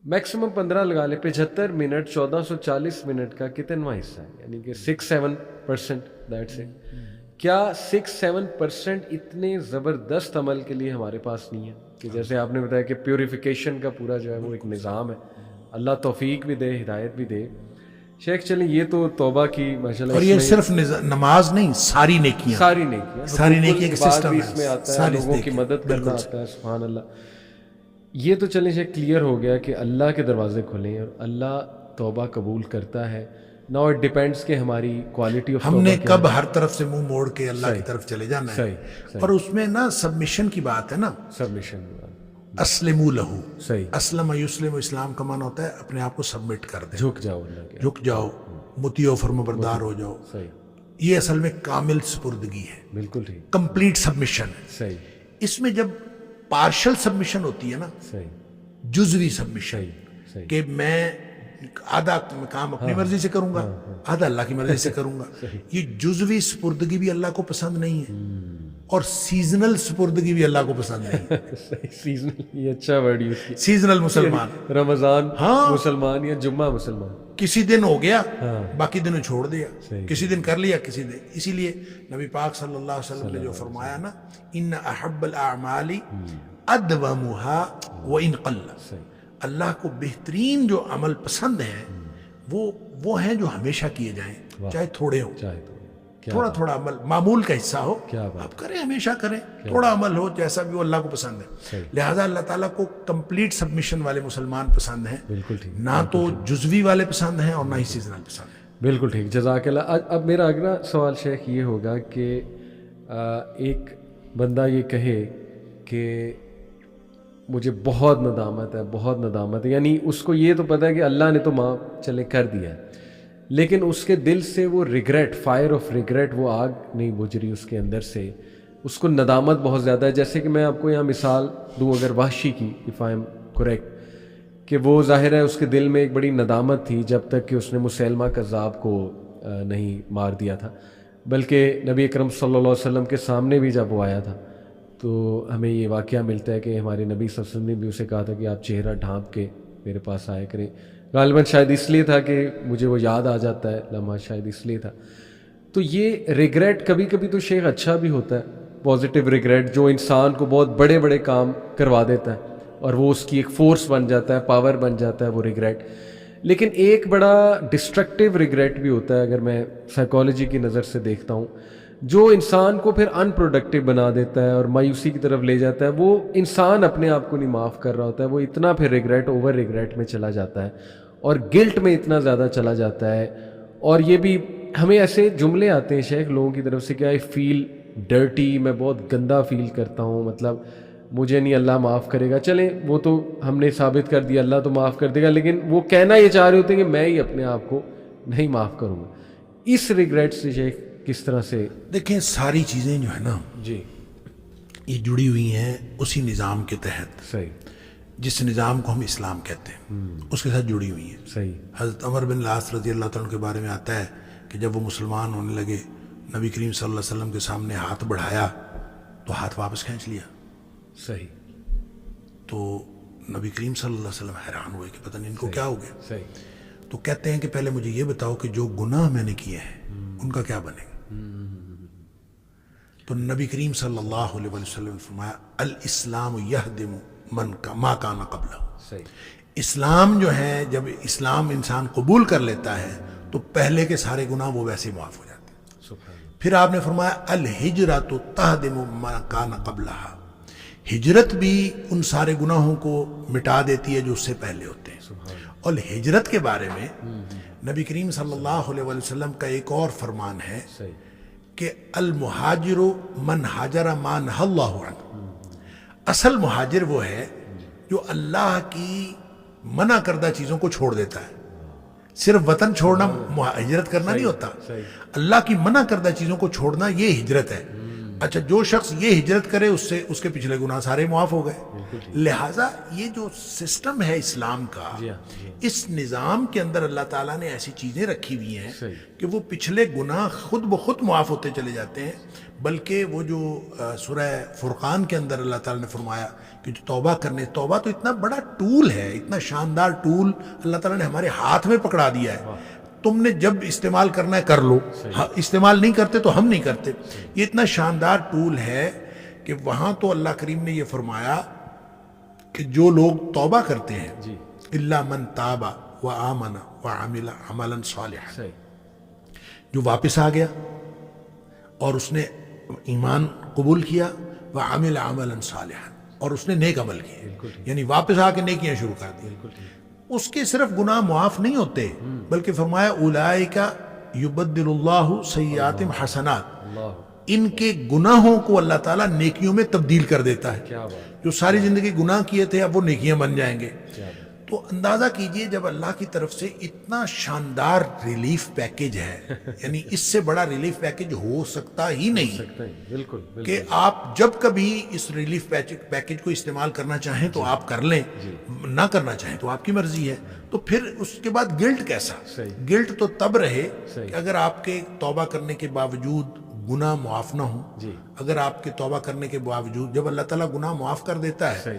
Maximum 15 لگا لے, 75 minute 1440 minute کا کتنواں حصہ ہے, یعنی کہ 6-7%, دیٹس اٹ. کیا 6-7% اتنے زبردست عمل کے لیے ہمارے پاس نہیں ہے کہ جیسے آپ نے بتایا کہ پیوریفیکیشن کا پورا جو ہے وہ ایک نظام ہے, اللہ توفیق بھی دے, ہدایت بھی دے. شیخ چلیں یہ تو توبہ کی ماشاءاللہ, اور یہ صرف نماز نہیں, ساری نیکیاں, ساری نیکیاں, ساری نیکیاں کے بعد سسٹم بھی ہے, اس میں آتا ہے, ساری لوگوں کی مدد کرنا آتا ہے. سبحان اللہ. یہ تو چلیں شیخ کلیئر ہو گیا کہ اللہ کے دروازے کھلیں اور اللہ توبہ قبول کرتا ہے. ناؤ اٹ ڈیپینڈس کہ ہماری کوالٹی آف ہم نے کب ہر طرف سے منہ موڑ کے اللہ کی طرف چلے جانا ہے. صحیح, اور اس میں نا سبمیشن کی بات ہے نا, سبمیشن. اسلموا لہو, صحیح, اسلم یسلم, اسلام کا معنی ہوتا ہے اپنے آپ کو سبمٹ کر دیں, جھک جاؤ اللہ کے, جھک جاؤ, مطیع و فرمانبردار ہو جاؤ. صحیح, یہ اصل میں کامل سپردگی ہے, بالکل ٹھیک, کمپلیٹ سبمیشن ہے. صحیح, اس میں جب پارشل سبمیشن ہوتی ہے نا, صحیح, جزوی سبمیشن, صحیح, کہ میں آدھا کام اپنی مرضی سے کروں گا, آدھا اللہ کی مرضی سے کروں گا, یہ جزوی سپردگی بھی اللہ کو پسند نہیں ہے, اور سیزنل سپردگی بھی اللہ کو پسند نہیں ہے. صحیح, سیزنل, یہ اچھا ورڈ یوز کیا, سیزنل مسلمان, رمضان مسلمان یا جمعہ مسلمان, کسی دن ہو گیا باقی دنوں چھوڑ دیا, کسی دن کر لیا کسی دن. اسی لیے نبی پاک صلی اللہ علیہ وسلم نے جو فرمایا نا, ان احب الاعمال ادومها وان قل, اللہ کو بہترین جو عمل پسند ہیں وہ ہیں جو ہمیشہ کیے جائیں, چاہے تھوڑے ہوں, تھوڑا تھوڑا عمل معمول کا حصہ ہو, آپ کریں, ہمیشہ کریں, تھوڑا عمل ہو, جیسا بھی وہ اللہ کو پسند ہے. لہٰذا اللہ تعالیٰ کو کمپلیٹ سبمیشن والے مسلمان پسند ہیں, نہ تو جزوی والے پسند ہیں اور نہ ہی سیزنل پسند ہیں. بالکل ٹھیک, جزاک اللہ. اب میرا اگلا سوال شیخ یہ ہوگا کہ ایک بندہ یہ کہے کہ مجھے بہت ندامت ہے, بہت ندامت ہے, یعنی اس کو یہ تو پتہ ہے کہ اللہ نے تو معاف چلے کر دیا ہے, لیکن اس کے دل سے وہ ریگریٹ, فائر آف ریگریٹ, وہ آگ نہیں بجھ رہی اس کے اندر سے, اس کو ندامت بہت زیادہ ہے. جیسے کہ میں آپ کو یہاں مثال دوں اگر وحشی کی, اف آئی ایم کریکٹ, کہ وہ ظاہر ہے اس کے دل میں ایک بڑی ندامت تھی جب تک کہ اس نے مسیلمہ کذاب کو نہیں مار دیا تھا, بلکہ نبی اکرم صلی اللہ علیہ وسلم کے سامنے بھی جب وہ آیا تھا تو ہمیں یہ واقعہ ملتا ہے کہ ہمارے نبی صلی اللہ علیہ وسلم نے بھی اسے کہا تھا کہ آپ چہرہ ڈھانپ کے میرے پاس آیا کریں. غالباً شاید اس لیے تھا کہ مجھے وہ یاد آ جاتا ہے لمحہ, شاید اس لیے تھا. تو یہ ریگریٹ کبھی کبھی تو شیخ اچھا بھی ہوتا ہے, پازیٹیو ریگریٹ, جو انسان کو بہت بڑے بڑے کام کروا دیتا ہے اور وہ اس کی ایک فورس بن جاتا ہے, پاور بن جاتا ہے وہ ریگریٹ. لیکن ایک بڑا ڈسٹرکٹیو ریگریٹ بھی ہوتا ہے, اگر میں سائیکالوجی کی نظر سے دیکھتا ہوں, جو انسان کو پھر ان پروڈکٹیو بنا دیتا ہے اور مایوسی کی طرف لے جاتا ہے. وہ انسان اپنے آپ کو نہیں معاف کر رہا ہوتا ہے, وہ اتنا پھر ریگریٹ, اوور ریگریٹ میں چلا جاتا ہے اور گلٹ میں اتنا زیادہ چلا جاتا ہے. اور یہ بھی ہمیں ایسے جملے آتے ہیں شیخ لوگوں کی طرف سے کہ آئی فیل ڈرٹی, میں بہت گندا فیل کرتا ہوں, مطلب مجھے نہیں اللہ معاف کرے گا. چلیں وہ تو ہم نے ثابت کر دیا اللہ تو معاف کر دے گا, لیکن وہ کہنا یہ چاہ رہے ہوتے ہیں کہ میں ہی اپنے آپ کو نہیں معاف کروں گا. اس ریگریٹ سے شیخ کس طرح سے؟ دیکھیں ساری چیزیں جو ہے نا جی یہ جڑی ہوئی ہیں اسی نظام کے تحت, صحیح, جس نظام کو ہم اسلام کہتے ہیں اس کے ساتھ جڑی ہوئی ہیں. صحیح. حضرت عمر بن العاص رضی اللہ تعالیٰ کے بارے میں آتا ہے کہ جب وہ مسلمان ہونے لگے, نبی کریم صلی اللہ علیہ وسلم کے سامنے ہاتھ بڑھایا تو ہاتھ واپس کھینچ لیا. صحیح. تو نبی کریم صلی اللہ علیہ وسلم حیران ہوئے کہ پتہ نہیں ان کو کیا ہو گیا. صحیح. تو کہتے ہیں کہ پہلے مجھے یہ بتاؤ کہ جو گناہ میں نے کیے ہیں ان کا کیا بنے گا. تو نبی کریم صلی اللہ علیہ وسلم نے فرمایا الاسلام یہدم ما کان قبلہ. صحیح. اسلام جو ہے, جب اسلام انسان قبول کر لیتا ہے تو پہلے کے سارے گناہ وہ ویسے معاف ہو جاتے ہیں. سبحان اللہ. پھر آپ نے فرمایا الہجرۃ تہدم ما کان قبلہ, ہجرت بھی ان سارے گناہوں کو مٹا دیتی ہے جو اس سے پہلے ہوتے ہیں. اور ہجرت کے بارے میں نبی کریم صلی اللہ علیہ وسلم کا ایک اور فرمان ہے کہ المہاجر من ہاجر ما نہی اللہ عنہ. اصل مہاجر وہ ہے جو اللہ کی منع کردہ چیزوں کو چھوڑ دیتا ہے. صرف وطن چھوڑنا ہجرت کرنا نہیں ہوتا, اللہ کی منع کردہ چیزوں کو چھوڑنا یہ ہجرت ہے. اچھا جو شخص یہ ہجرت کرے اس سے اس کے پچھلے گناہ سارے معاف ہو گئے. لہٰذا یہ جو سسٹم ہے اسلام کا, اس نظام کے اندر اللہ تعالیٰ نے ایسی چیزیں رکھی ہوئی ہیں کہ وہ پچھلے گناہ خود بخود معاف ہوتے چلے جاتے ہیں. بلکہ وہ جو سورہ فرقان کے اندر اللہ تعالیٰ نے فرمایا کہ جو توبہ کرنے, توبہ تو اتنا بڑا ٹول ہے, اتنا شاندار ٹول اللہ تعالیٰ نے ہمارے ہاتھ میں پکڑا دیا ہے. تم نے جب استعمال کرنا ہے کر لو, استعمال نہیں کرتے تو ہم نہیں کرتے. یہ اتنا شاندار ٹول ہے کہ وہاں تو اللہ کریم نے یہ فرمایا کہ جو لوگ توبہ کرتے ہیں الا من تاب وآمن وعمل عملا صالحا, جو واپس آ گیا اور اس نے ایمان قبول کیا, وعمل عملا صالحا, اور اس نے نیک عمل کیے, یعنی واپس آ کے نیکیاں شروع کر دی, اس کے صرف گناہ معاف نہیں ہوتے بلکہ فرمایا اولئک یبدل اللہ سیئاتہم حسنات, ان کے گناہوں کو اللہ تعالیٰ نیکیوں میں تبدیل کر دیتا ہے. جو ساری زندگی گناہ کیے تھے اب وہ نیکیاں بن جائیں گے. تو اندازہ کیجئے جب اللہ کی طرف سے اتنا شاندار ریلیف پیکیج ہے, یعنی اس سے بڑا ریلیف پیکیج ہو سکتا ہی نہیں کہ آپ جب کبھی اس ریلیف پیکیج کو استعمال کرنا چاہیں تو آپ کر لیں, نہ کرنا چاہیں تو آپ کی مرضی ہے. تو پھر اس کے بعد گلٹ کیسا؟ گلٹ تو تب رہے کہ اگر آپ کے توبہ کرنے کے باوجود گناہ معاف نہ ہوں. اگر آپ کے توبہ کرنے کے باوجود, جب اللہ تعالیٰ گناہ معاف کر دیتا ہے,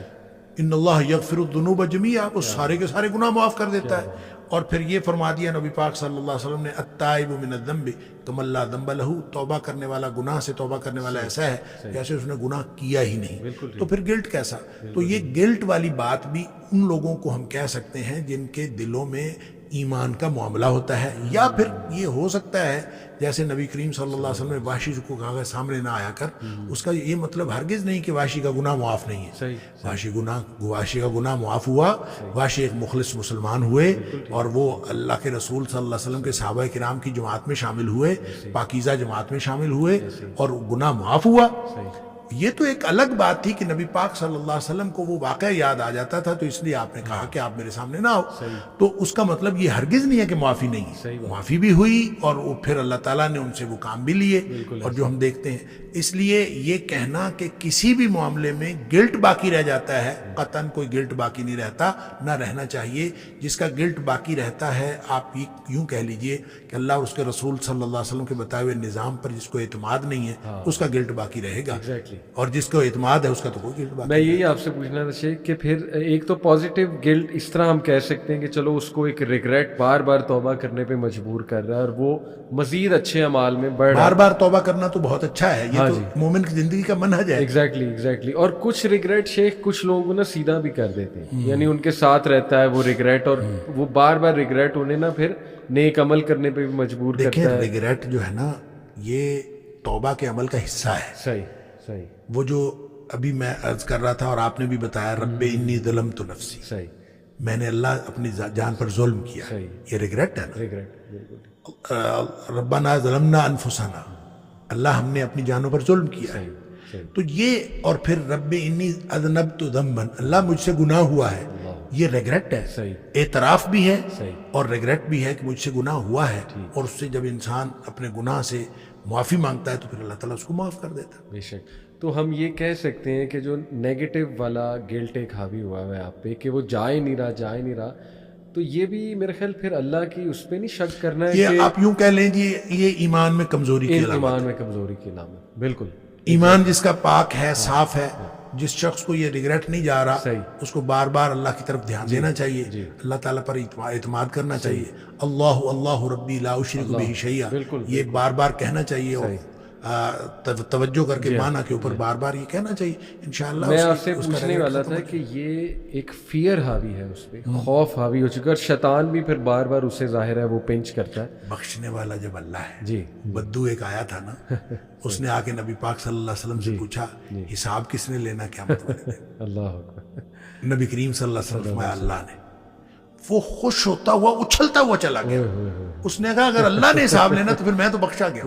ان اللہ یغفر الذنوب جمیعا, وہ سارے کے سارے گناہ معاف کر دیتا ہے. اور پھر یہ فرما دیا نبی پاک صلی اللہ علیہ وسلم نے, التائب من الذنب کمن لا ذنب لہ, توبہ کرنے والا, گناہ سے توبہ کرنے والا ایسا ہے جیسے اس نے گناہ کیا ہی نہیں. تو پھر گلٹ کیسا؟ تو یہ گلٹ والی بات بھی ان لوگوں کو ہم کہہ سکتے ہیں جن کے دلوں میں ایمان کا معاملہ ہوتا ہے. یا پھر یہ ہو سکتا ہے جیسے نبی کریم صلی اللہ علیہ وسلم نے وحشی کو کہا سامنے نہ آیا کر, اس کا یہ مطلب ہرگز نہیں کہ وحشی کا گناہ معاف نہیں ہے. وحشی کا گناہ معاف ہوا, وحشی ایک مخلص مسلمان ہوئے اور وہ اللہ کے رسول صلی اللہ علیہ وسلم کے صحابہ کرام کی جماعت میں شامل ہوئے, پاکیزہ جماعت میں شامل ہوئے اور گناہ معاف ہوا. یہ تو ایک الگ بات تھی کہ نبی پاک صلی اللہ علیہ وسلم کو وہ واقعہ یاد آ جاتا تھا تو اس لیے آپ نے کہا کہ آپ میرے سامنے نہ ہو. تو اس کا مطلب یہ ہرگز نہیں ہے کہ معافی نہیں ہے, معافی بھی ہوئی اور وہ پھر اللہ تعالیٰ نے ان سے وہ کام بھی لیے اور جو ہم دیکھتے ہیں. اس لیے یہ کہنا کہ کسی بھی معاملے میں گلٹ باقی رہ جاتا ہے, قطعاً کوئی گلٹ باقی نہیں رہتا, نہ رہنا چاہیے. جس کا گلٹ باقی رہتا ہے آپ یوں کہہ لیجئے کہ اللہ اور اس کے رسول صلی اللہ علیہ وسلم کے بتائے ہوئے نظام پر جس کو اعتماد نہیں ہے اس کا گلٹ باقی رہے گا, اور جس کو اعتماد ہے اس کا تو کوئی گلٹ باقی. میں یہی آپ سے پوچھنا تھا شیخ کہ پھر ایک تو پازیٹیو گلٹ اس طرح ہم کہہ سکتے ہیں کہ چلو اس کو ایک ریگریٹ بار بار توبہ کرنے پہ مجبور کر رہا ہے اور وہ مزید اچھے اعمال میں بڑھ رہا ہے. بار بار توبہ کرنا تو بہت اچھا ہے, یہ تو مومن کی زندگی کا منہج ہے. ایگزیکٹلی. اور کچھ ریگریٹ شیخ کچھ لوگوں کو نا سیدھا بھی کر دیتے ہیں, یعنی ان کے ساتھ رہتا ہے وہ ریگریٹ اور وہ بار بار ریگریٹ انہیں نا پھر نیک عمل کرنے پہ بھی مجبور کرتا ہے. دیکھیں ریگریٹ جو ہے نا یہ توبہ کے عمل کا حصہ ہے. صحیح. وہ جو ابھی میں عرض کر رہا تھا اور آپ نے بھی بتایا, رب انی ظلمت نفسی, صحیح, میں نے اللہ اپنی جان پر ظلم کیا, یہ ریگریٹ ہے نا. ربنا ظلمنا انفسنا, اللہ ہم نے اپنی جانوں پر ظلم کیا ہے. تو یہ, اور پھر رب انی اذنبت ذنبا, اللہ مجھ سے گناہ ہوا ہے, یہ ریگریٹ ہے. اعتراف بھی ہے اور ریگریٹ بھی ہے کہ مجھ سے گناہ ہوا ہے, اور اس سے جب انسان اپنے گناہ سے معافی مانگتا ہے تو پھر اللہ تعالیٰ اس کو معاف کر دیتا ہے. بے شک. تو ہم یہ کہہ سکتے ہیں کہ جو نیگیٹو والا گلٹ ایک حاوی ہوا ہے آپ پہ کہ وہ جا ہی نہیں رہا, تو یہ بھی میرے خیال پھر اللہ کی اس پہ نہیں شک کرنا ہے. یہ آپ یوں کہہ لیں جی یہ ایمان میں کمزوری کی علامت. بالکل. ایمان جس کا پاک ہے, صاف ہے, جس شخص کو یہ ریگریٹ نہیں جا رہا اس کو بار بار اللہ کی طرف دھیان دینا چاہیے, اللہ تعالیٰ پر اعتماد کرنا چاہیے. اللہ ربی لا اشرک بہ شیئا, یہ بار بار کہنا چاہیے, اور توجہ کر کے معنی کے اوپر بار بار یہ کہنا چاہیے. انشاءاللہ میں آپ سے پوچھنے والا تھا کہ یہ ایک فیئر حاوی ہے اس پہ, خوف حاوی ہو چکا, اور شیطان بھی پھر بار بار اسے ظاہر ہے وہ پنچ کرتا ہے. بخشنے والا جب اللہ ہے. بدو ایک آیا تھا نا, اس نے آ کے نبی پاک صلی اللہ علیہ وسلم سے پوچھا حساب کس نے لینا قیامت والے دن. اللہ اکبر. نبی کریم صلی اللہ علیہ وسلم فرمایا اللہ نے. وہ خوش ہوتا ہوا اچھلتا ہوا چلا گیا. اس نے کہا اگر اللہ نے حساب لینا تو پھر میں تو بخشا گیا.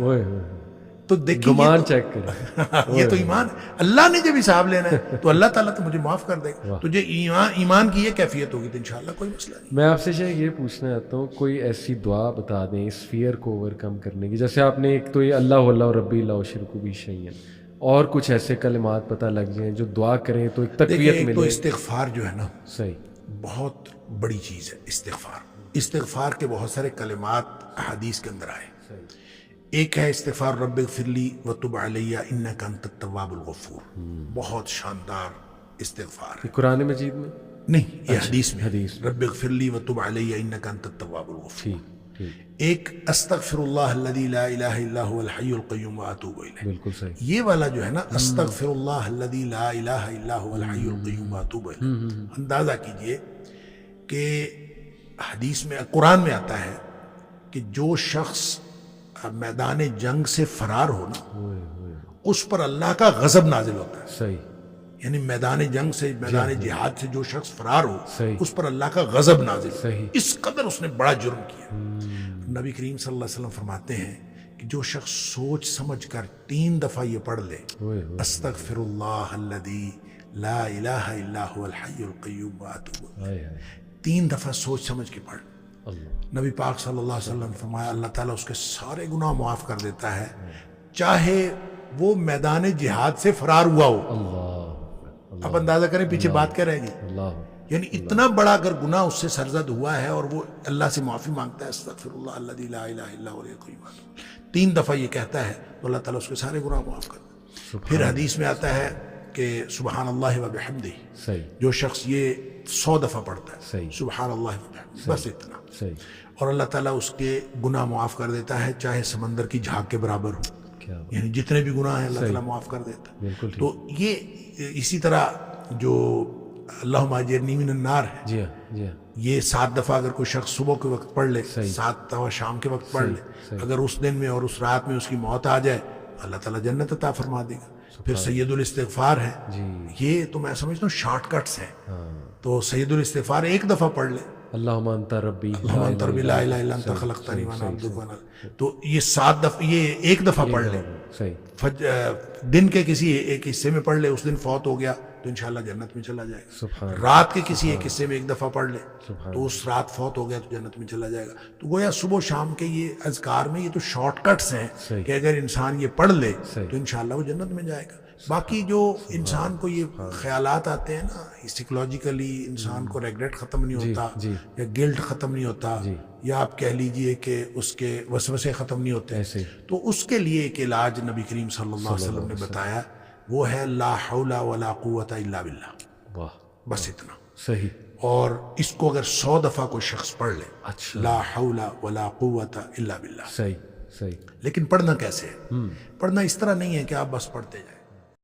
تو دیکھیے گمان چیک کریں, یہ تو ایمان, اللہ نے جب حساب لینا ہے تو اللہ تعالیٰ تو مجھے معاف کر دے گا. تو جو ایمان کی یہ کیفیت ہوگی تو انشاءاللہ کوئی مسئلہ نہیں. میں آپ سے شیخ یہ پوچھنا چاہتا ہوں کوئی ایسی دعا بتا دیں اس فیئر کو اوور کم کرنے کی, جیسے آپ نے ایک تو یہ اللہ ربی لا اشرک بہ شیئا, اور کچھ ایسے کلمات پتہ لگ جائیں جو دعا کریں تو ایک دیکھیں تقویت ایک تو ملے. استغفار جو ہے نا صحیح. بہت بڑی چیز ہے. استغفار کے بہت سارے کلمات حدیث کے اندر آئے. ایک ہے استغفار رب اغفر لی وتب علی انک انت التواب الغفور. بہت شاندار استغفار ہے. قرآن مجید میں نہیں، یہ حدیث میں حدیث. رب اغفر لی وتب علی انک انت التواب الغفور. ٹھیک ٹھیک. ایک استغفر اللہ الذی لا الہ الا هو الحی القیوم واتوب الیہ. بالکل صحیح. یہ والا جو ہے نا استغفر اللہ الذی لا الہ الا هو الحی القیوم واتوب الیہ، اندازہ کیجئے کہ حدیث میں قرآن میں آتا ہے کہ جو شخص میدان جنگ سے فرار ہو نا اس پر اللہ کا غضب نازل ہوتا ہے. صحیح. یعنی میدان جنگ سے، میدان جہاد سے جو شخص فرار ہو صحیح. اس پر اللہ کا غضب نازل ہوتا ہے. صحیح. اس قدر اس نے بڑا جرم کیا. نبی کریم صلی اللہ علیہ وسلم فرماتے ہیں کہ جو شخص سوچ سمجھ کر 3 دفعہ یہ پڑھ لے استغفر اللہ الذی لا الہ الا هو الحی القیوم واتوب الیہ، 3 دفعہ سوچ سمجھ کے پڑھ. نبی پاک صلی اللہ علیہ وسلم فرمایا اللہ تعالیٰ اس کے سارے گناہ معاف کر دیتا ہے، چاہے وہ میدان جہاد سے فرار ہوا ہو. آپ اندازہ کریں پیچھے بات کیا رہے گی. یعنی اتنا بڑا اگر گناہ اس سے سرزد ہوا ہے اور وہ اللہ سے معافی مانگتا ہے استغفر اللہ الذی لا الہ الا هو الحی القیوم 3 دفعہ یہ کہتا ہے تو اللہ تعالیٰ اس کے سارے گناہ معاف کر دیتا ہے. پھر حدیث میں آتا ہے کہ سبحان اللہ و بحمدہ، جو شخص یہ 100 دفعہ پڑھتا ہے سبحان اللہ و بحمدہ، بس اتنا، اور اللہ تعالیٰ اس کے گناہ معاف کر دیتا ہے چاہے سمندر کی جھاگ کے برابر ہو. یعنی جتنے بھی گناہ ہیں اللہ تعالیٰ معاف کر دیتا ہے. تو یہ اسی طرح جو اللہم اجرنی من النار ہے، یہ 7 دفعہ اگر کوئی شخص صبح کے وقت پڑھ لے، 7 دفعہ شام کے وقت پڑھ لے، اگر اس دن میں اور اس رات میں اس کی موت آ جائے اللہ تعالیٰ جنت عطا فرما دے گا. پھر سید الاستغفار ہے. یہ تو میں سمجھتا ہوں شارٹ کٹس ہیں. تو سید الاستغفار 1 دفعہ پڑھ لے اللہم انت ربی اللہم انت ربی لا الہ الا انت خلقتنی وانا عبدک وانا، تو یہ 7 دفعہ، یہ 1 دفعہ پڑھ لے. دن کے کسی ایک حصے میں پڑھ لے، اس دن فوت ہو گیا تو انشاءاللہ جنت میں چلا جائے گا. رات کے کسی ایک حصے میں 1 دفعہ پڑھ لے تو اس رات فوت ہو گیا تو جنت میں چلا جائے گا. تو گویا صبح و شام کے یہ اذکار میں یہ تو شارٹ کٹس ہیں کہ اگر انسان یہ پڑھ لے تو انشاءاللہ وہ جنت میں جائے گا. باقی جو انسان کو یہ خیالات آتے ہیں نا، سائیکولوجیکلی انسان کو ریگریٹ ختم نہیں ہوتا یا گلٹ ختم نہیں ہوتا، یا آپ کہہ لیجئے کہ اس کے وسوسے ختم نہیں ہوتے، تو اس کے لیے ایک علاج نبی کریم صلی اللہ علیہ وسلم نے بتایا، وہ ہے لا حول ولا قوت الا باللہ. بس اتنا. صحیح. اور اس کو اگر 100 دفعہ کوئی شخص پڑھ لے لا حول ولا قوت الا باللہ. صحیح. لیکن پڑھنا کیسے ہے؟ پڑھنا اس طرح نہیں ہے کہ آپ بس پڑھتے جائیں.